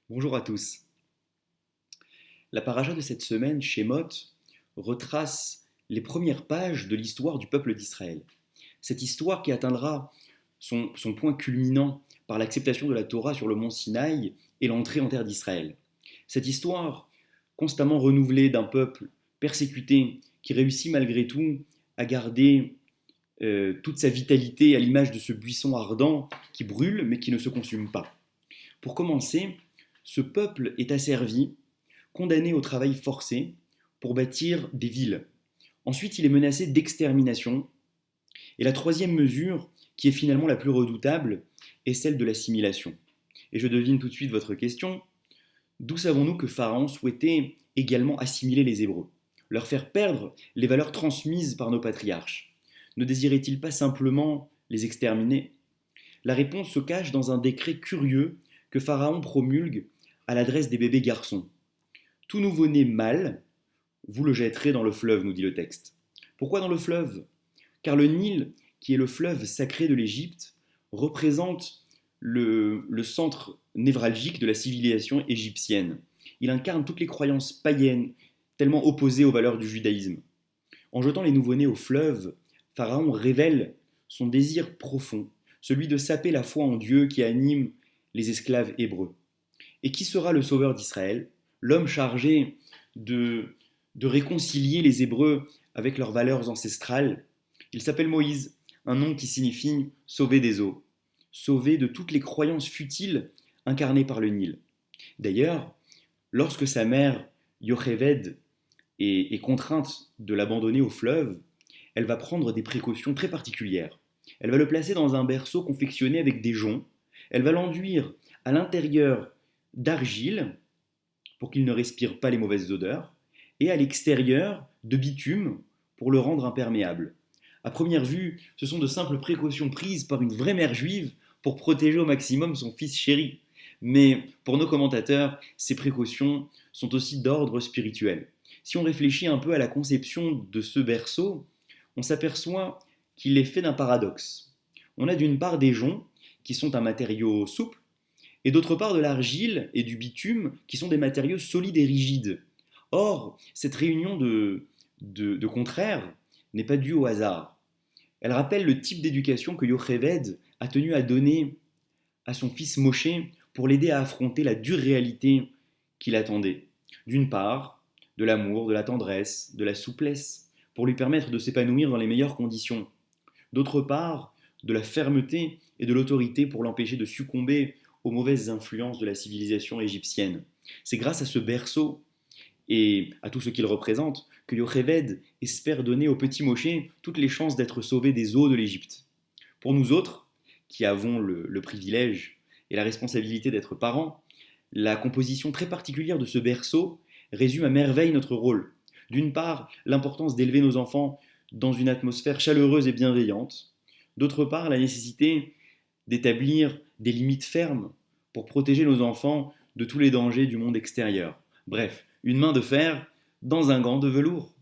Bonjour à tous. La paracha de cette semaine, Shemot, retrace les premières pages de l'histoire du peuple d'Israël. Cette histoire qui atteindra son point culminant par l'acceptation de la Torah sur le mont Sinaï et l'entrée en terre d'Israël. Cette histoire constamment renouvelée d'un peuple persécuté qui réussit malgré tout à garder toute sa vitalité à l'image de ce buisson ardent qui brûle mais qui ne se consume pas. Pour commencer, ce peuple est asservi, condamné au travail forcé pour bâtir des villes. Ensuite, il est menacé d'extermination. Et la troisième mesure, qui est finalement la plus redoutable, est celle de l'assimilation. Et je devine tout de suite votre question. D'où savons-nous que Pharaon souhaitait également assimiler les Hébreux, leur faire perdre les valeurs transmises par nos patriarches? Ne désirait-il pas simplement les exterminer? La réponse se cache dans un décret curieux que Pharaon promulgue à l'adresse des bébés garçons. Tout nouveau-né mâle, vous le jetterez dans le fleuve, nous dit le texte. Pourquoi dans le fleuve? Car le Nil, qui est le fleuve sacré de l'Égypte, représente le centre névralgique de la civilisation égyptienne. Il incarne toutes les croyances païennes, tellement opposées aux valeurs du judaïsme. En jetant les nouveau-nés au fleuve, Pharaon révèle son désir profond, celui de saper la foi en Dieu qui anime les esclaves hébreux. Et qui sera le sauveur d'Israël? L'homme chargé de, de réconcilier les Hébreux avec leurs valeurs ancestrales. Il s'appelle Moïse, un nom qui signifie sauver des eaux, sauver de toutes les croyances futiles incarnées par le Nil. D'ailleurs, lorsque sa mère, Yocheved, est contrainte de l'abandonner au fleuve, elle va prendre des précautions très particulières. Elle va le placer dans un berceau confectionné avec des joncs. Elle va l'enduire à l'intérieur d'argile pour qu'il ne respire pas les mauvaises odeurs, et à l'extérieur de bitume pour le rendre imperméable. À première vue, ce sont de simples précautions prises par une vraie mère juive pour protéger au maximum son fils chéri. Mais pour nos commentateurs, ces précautions sont aussi d'ordre spirituel. Si on réfléchit un peu à la conception de ce berceau, on s'aperçoit qu'il est fait d'un paradoxe. On a d'une part des joncs, qui sont un matériau souple, et d'autre part de l'argile et du bitume, qui sont des matériaux solides et rigides. Or, cette réunion de contraires n'est pas due au hasard. Elle rappelle le type d'éducation que Yocheved a tenu à donner à son fils Moshe pour l'aider à affronter la dure réalité qui l'attendait. D'une part, de l'amour, de la tendresse, de la souplesse, pour lui permettre de s'épanouir dans les meilleures conditions. D'autre part, de la fermeté et de l'autorité pour l'empêcher de succomber aux mauvaises influences de la civilisation égyptienne. C'est grâce à ce berceau et à tout ce qu'il représente que Yocheved espère donner au petit Moshe toutes les chances d'être sauvé des eaux de l'Égypte. Pour nous autres, qui avons le privilège et la responsabilité d'être parents, la composition très particulière de ce berceau résume à merveille notre rôle. D'une part, l'importance d'élever nos enfants dans une atmosphère chaleureuse et bienveillante. D'autre part, la nécessité d'établir des limites fermes pour protéger nos enfants de tous les dangers du monde extérieur. Bref, une main de fer dans un gant de velours.